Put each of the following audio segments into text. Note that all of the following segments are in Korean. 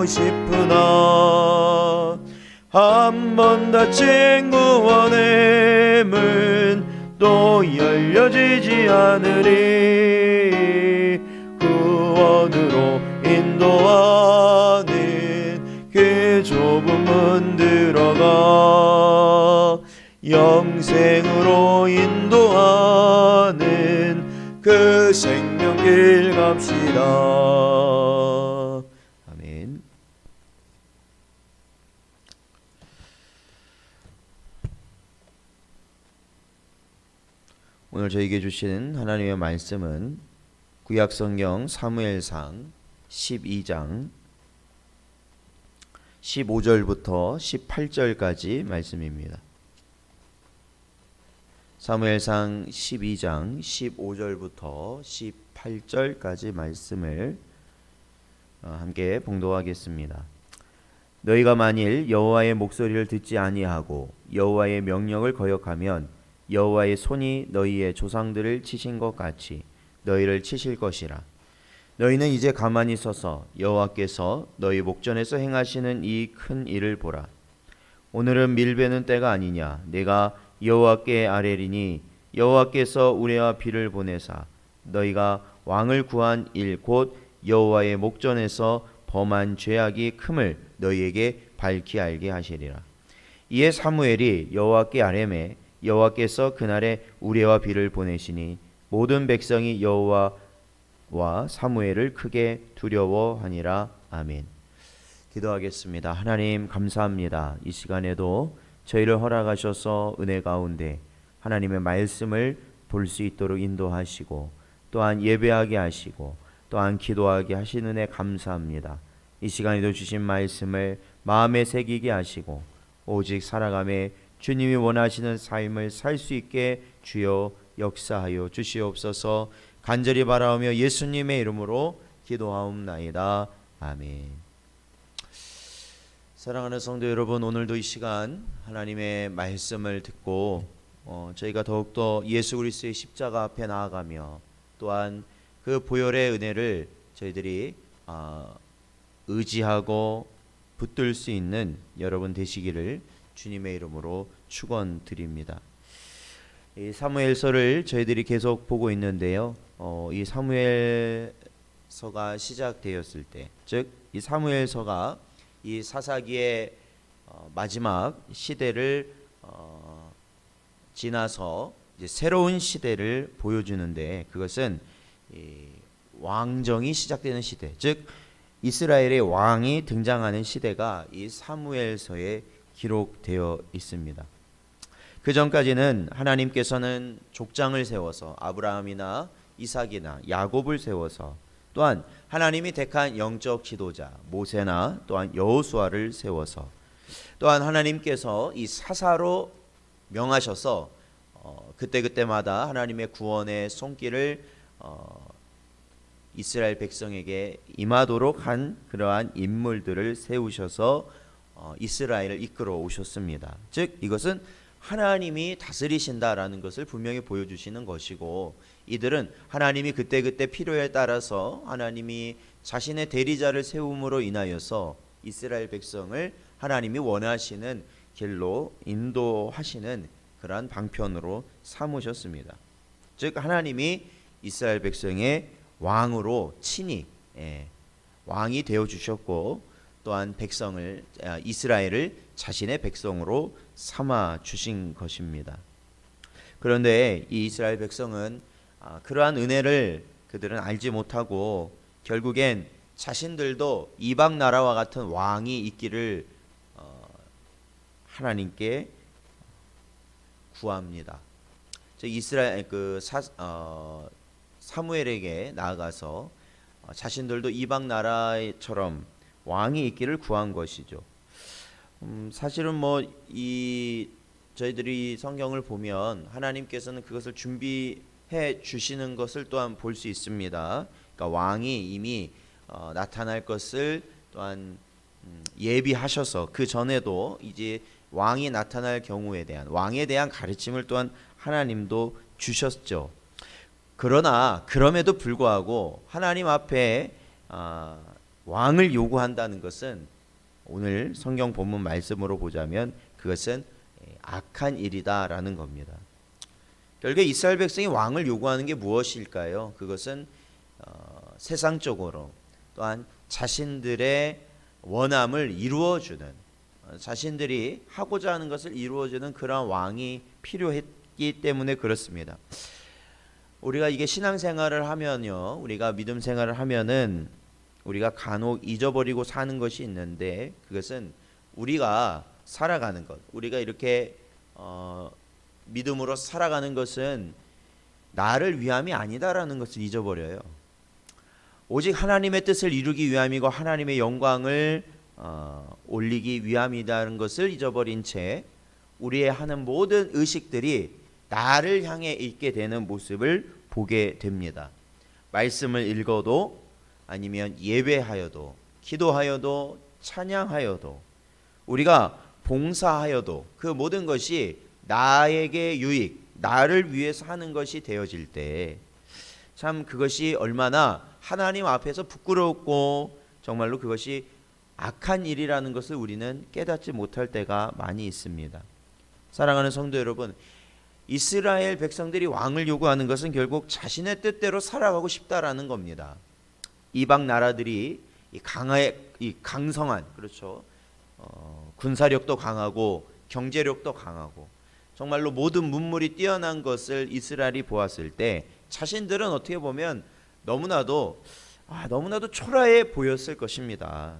싶으나 한 번 닫힌 구원의 문 또 열려지지 않으리. 구원으로 인도하는 그 좁은 문 들어가 영생으로 인도하는 그 생명길 갑시다. 아멘. 오늘 저에게 주신 하나님의 말씀은 구약성경 사무엘상 12장 15절부터 18절까지 말씀입니다. 사무엘상 12장 15절부터 18절까지 말씀을 함께 봉독하겠습니다. 너희가 만일 여호와의 목소리를 듣지 아니하고 여호와의 명령을 거역하면 여호와의 손이 너희의 조상들을 치신 것 같이 너희를 치실 것이라. 너희는 이제 가만히 서서 여호와께서 너희 목전에서 행하시는 이 큰 일을 보라. 오늘은 밀베는 때가 아니냐. 내가 여호와께 아뢰리니 여호와께서 우레와 비를 보내사 너희가 왕을 구한 일 곧 여호와의 목전에서 범한 죄악이 큼을 너희에게 밝히 알게 하시리라. 이에 사무엘이 여호와께 아뢰매 여호와께서 그날에 우레와 비를 보내시니 모든 백성이 여호와와 사무엘을 크게 두려워하니라. 아멘. 기도하겠습니다. 하나님 감사합니다. 이 시간에도 저희를 허락하셔서 은혜 가운데 하나님의 말씀을 볼 수 있도록 인도하시고 또한 예배하게 하시고 또한 기도하게 하시는 은혜 감사합니다. 이 시간에도 주신 말씀을 마음에 새기게 하시고 오직 살아감에 주님이 원하시는 삶을 살 수 있게 주여 역사하여 주시옵소서. 간절히 바라오며 예수님의 이름으로 기도하옵나이다. 아멘. 사랑하는 성도 여러분, 오늘도 이 시간 하나님의 말씀을 듣고 저희가 더욱더 예수 그리스도의 십자가 앞에 나아가며 또한 그 보혈의 은혜를 저희들이 의지하고 붙들 수 있는 여러분 되시기를 주님의 이름으로 축원드립니다. 이 사무엘서를 저희들이 계속 보고 있는데요. 이 사무엘서가 시작되었을 때, 즉 이 사무엘서가 이 사사기의 마지막 시대를 지나서 이제 새로운 시대를 보여주는데, 그것은 이 왕정이 시작되는 시대, 즉 이스라엘의 왕이 등장하는 시대가 이 사무엘서에 기록되어 있습니다. 그 전까지는 하나님께서는 족장을 세워서 아브라함이나 이삭이나 야곱을 세워서 또한 하나님이 택한 영적 지도자 모세나 또한 여호수아를 세워서 또한 하나님께서 이 사사로 명하셔서 그때그때마다 하나님의 구원의 손길을 이스라엘 백성에게 임하도록 한 그러한 인물들을 세우셔서 이스라엘을 이끌어 오셨습니다. 즉 이것은 하나님이 다스리신다라는 것을 분명히 보여주시는 것이고, 이들은 하나님이 그때그때 필요에 따라서 하나님이 자신의 대리자를 세움으로 인하여서 이스라엘 백성을 하나님이 원하시는 길로 인도하시는 그러한 방편으로 삼으셨습니다. 즉 하나님이 이스라엘 백성의 왕으로 친히 왕이 되어주셨고 또한 백성을 이스라엘을 자신의 백성으로 삼아 주신 것입니다. 그런데 이 이스라엘 백성은 그러한 은혜를 그들은 알지 못하고 결국엔 자신들도 이방 나라와 같은 왕이 있기를 하나님께 구합니다. 즉 이스라엘 사무엘에게 나아가서 자신들도 이방 나라처럼 왕이 있기를 구한 것이죠. 사실은 저희들이 성경을 보면 하나님께서는 그것을 준비해 주시는 것을 또한 볼 수 있습니다. 그러니까 왕이 이미 나타날 것을 또한 예비하셔서 그 전에도 이제 왕이 나타날 경우에 대한 왕에 대한 가르침을 또한 하나님도 주셨죠. 그러나 그럼에도 불구하고 하나님 앞에 왕을 요구한다는 것은 오늘 성경 본문 말씀으로 보자면 그것은 악한 일이다라는 겁니다. 결국 이스라엘 백성이 왕을 요구하는 게 무엇일까요? 그것은 세상적으로 또한 자신들의 원함을 이루어주는, 자신들이 하고자 하는 것을 이루어주는 그러한 왕이 필요했기 때문에 그렇습니다. 우리가 이게 신앙생활을 하면요, 우리가 믿음 생활을 하면은 우리가 간혹 잊어버리고 사는 것이 있는데, 그것은 우리가 살아가는 것, 우리가 이렇게 믿음으로 살아가는 것은 나를 위함이 아니다라는 것을 잊어버려요. 오직 하나님의 뜻을 이루기 위함이고 하나님의 영광을 올리기 위함이라는 것을 잊어버린 채 우리의 하는 모든 의식들이 나를 향해 있게 되는 모습을 보게 됩니다. 말씀을 읽어도, 아니면 예배하여도, 기도하여도, 찬양하여도, 우리가 봉사하여도 그 모든 것이 나에게 유익, 나를 위해서 하는 것이 되어질 때 참 그것이 얼마나 하나님 앞에서 부끄럽고 정말로 그것이 악한 일이라는 것을 우리는 깨닫지 못할 때가 많이 있습니다. 사랑하는 성도 여러분, 이스라엘 백성들이 왕을 요구하는 것은 결국 자신의 뜻대로 살아가고 싶다라는 겁니다. 이방 나라들이 이 강성한, 그렇죠, 군사력도 강하고 경제력도 강하고 정말로 모든 문물이 뛰어난 것을 이스라엘이 보았을 때 자신들은 어떻게 보면 너무나도 초라해 보였을 것입니다.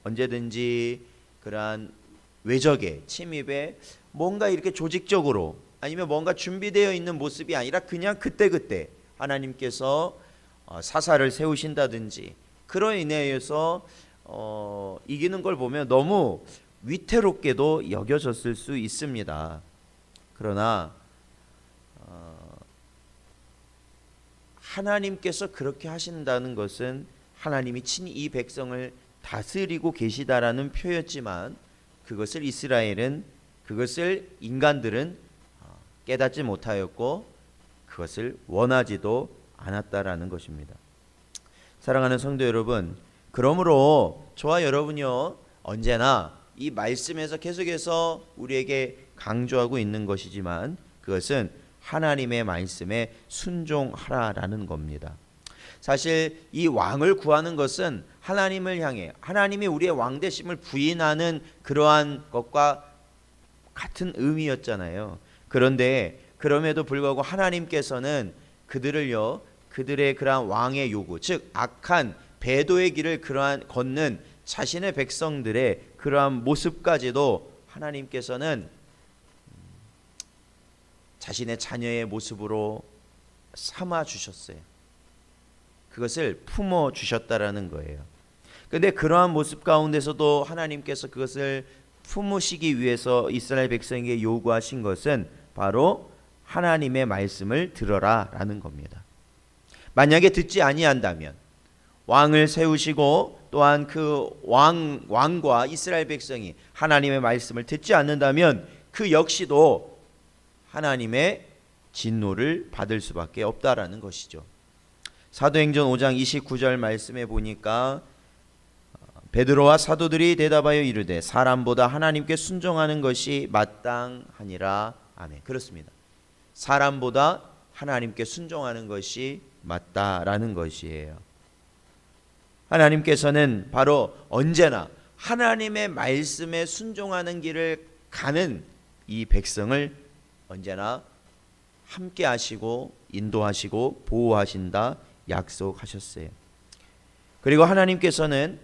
언제든지 그러한 외적의 침입에 뭔가 이렇게 조직적으로, 아니면 뭔가 준비되어 있는 모습이 아니라 그냥 그때그때 하나님께서 사사를 세우신다든지 그로 인해서 이기는 걸 보면 너무 위태롭게도 여겨졌을 수 있습니다. 그러나 하나님께서 그렇게 하신다는 것은 하나님이 친히 이 백성을 다스리고 계시다라는 표였지만 그것을 인간들은 깨닫지 못하였고 그것을 원하지도 않았다라는 것입니다. 사랑하는 성도 여러분, 그러므로 저와 여러분이요, 언제나 이 말씀에서 계속해서 우리에게 강조하고 있는 것이지만 그것은 하나님의 말씀에 순종하라라는 겁니다. 사실 이 왕을 구하는 것은 하나님을 향해, 하나님이 우리의 왕되심을 부인하는 그러한 것과 같은 의미였잖아요. 그런데 그럼에도 불구하고 하나님께서는 그들의 그러한 왕의 요구, 즉 악한 배도의 길을 걷는 자신의 백성들의 그러한 모습까지도 하나님께서는 자신의 자녀의 모습으로 삼아 주셨어요. 그것을 품어 주셨다라는 거예요. 그런데 그러한 모습 가운데서도 하나님께서 그것을 품으시기 위해서 이스라엘 백성에게 요구하신 것은 바로 하나님의 말씀을 들어라라는 겁니다. 만약에 듣지 아니한다면, 왕을 세우시고 또한 그 왕과 이스라엘 백성이 하나님의 말씀을 듣지 않는다면 그 역시도 하나님의 진노를 받을 수밖에 없다라는 것이죠. 사도행전 5장 29절 말씀에 보니까 베드로와 사도들이 대답하여 이르되 사람보다 하나님께 순종하는 것이 마땅하니라. 아멘. 그렇습니다. 사람보다 하나님께 순종하는 것이 맞다라는 것이에요. 하나님께서는 바로 언제나 하나님의 말씀에 순종하는 길을 가는 이 백성을 언제나 함께 하시고 인도하시고 보호하신다 약속하셨어요. 그리고 하나님께서는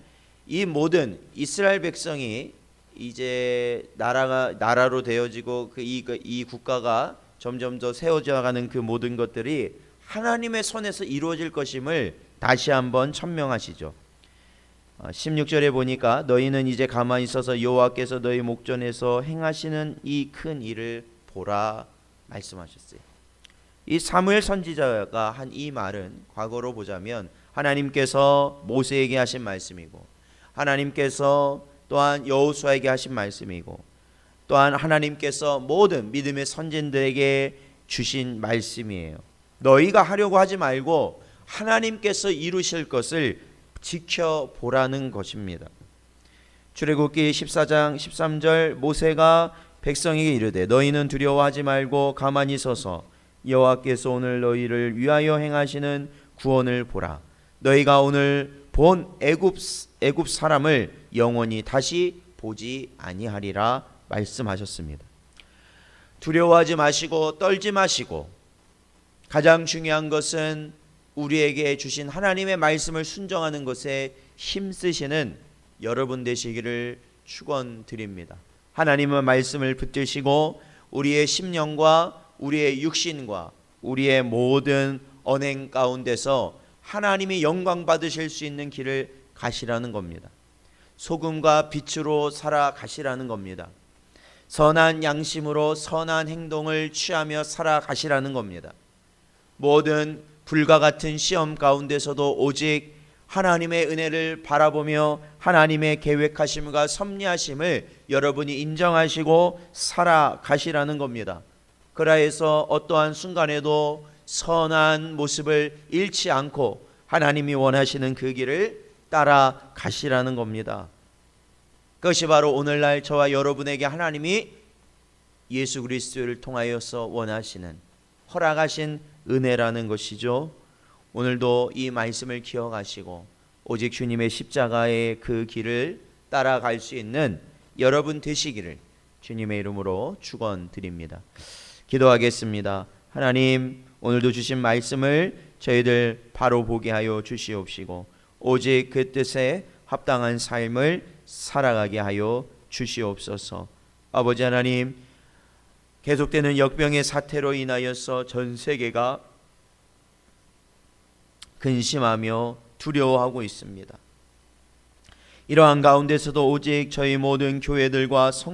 이 모든 이스라엘 백성이 이제 나라로 되어지고 이 국가가 점점 더 세워져가는 그 모든 것들이 하나님의 손에서 이루어질 것임을 다시 한번 천명하시죠. 16절에 보니까 너희는 이제 가만히 있어서 여호와께서 너희 목전에서 행하시는 이 큰 일을 보라 말씀하셨어요. 이 사무엘 선지자가 한 이 말은 과거로 보자면 하나님께서 모세에게 하신 말씀이고 하나님께서 또한 여호수아에게 하신 말씀이고 또한 하나님께서 모든 믿음의 선진들에게 주신 말씀이에요. 너희가 하려고 하지 말고 하나님께서 이루실 것을 지켜보라는 것입니다. 출애굽기 14장 13절 모세가 백성에게 이르되 너희는 두려워하지 말고 가만히 서서 여호와께서 오늘 너희를 위하여 행하시는 구원을 보라. 너희가 오늘 본 애굽 사람을 영원히 다시 보지 아니하리라 말씀하셨습니다. 두려워하지 마시고 떨지 마시고 가장 중요한 것은 우리에게 주신 하나님의 말씀을 순종하는 것에 힘쓰시는 여러분 되시기를 축원드립니다. 하나님의 말씀을 붙드시고 우리의 심령과 우리의 육신과 우리의 모든 언행 가운데서 하나님이 영광 받으실 수 있는 길을 가시라는 겁니다. 소금과 빛으로 살아가시라는 겁니다. 선한 양심으로 선한 행동을 취하며 살아가시라는 겁니다. 모든 불과 같은 시험 가운데서도 오직 하나님의 은혜를 바라보며 하나님의 계획하심과 섭리하심을 여러분이 인정하시고 살아가시라는 겁니다. 그라해서 어떠한 순간에도 선한 모습을 잃지 않고 하나님이 원하시는 그 길을 따라가시라는 겁니다. 그것이 바로 오늘날 저와 여러분에게 하나님이 예수 그리스도를 통하여서 원하시는 허락하신 은혜라는 것이죠. 오늘도 이 말씀을 기억하시고 오직 주님의 십자가의 그 길을 따라갈 수 있는 여러분 되시기를 주님의 이름으로 축원드립니다. 기도하겠습니다. 하나님, 오늘도 주신 말씀을 저희들 바로 보게 하여 주시옵시고 오직 그 뜻에 합당한 삶을 살아가게 하여 주시옵소서. 아버지 하나님, 계속되는 역병의 사태로 인하여서 전 세계가 근심하며 두려워하고 있습니다. 이러한 가운데서도 오직 저희 모든 교회들과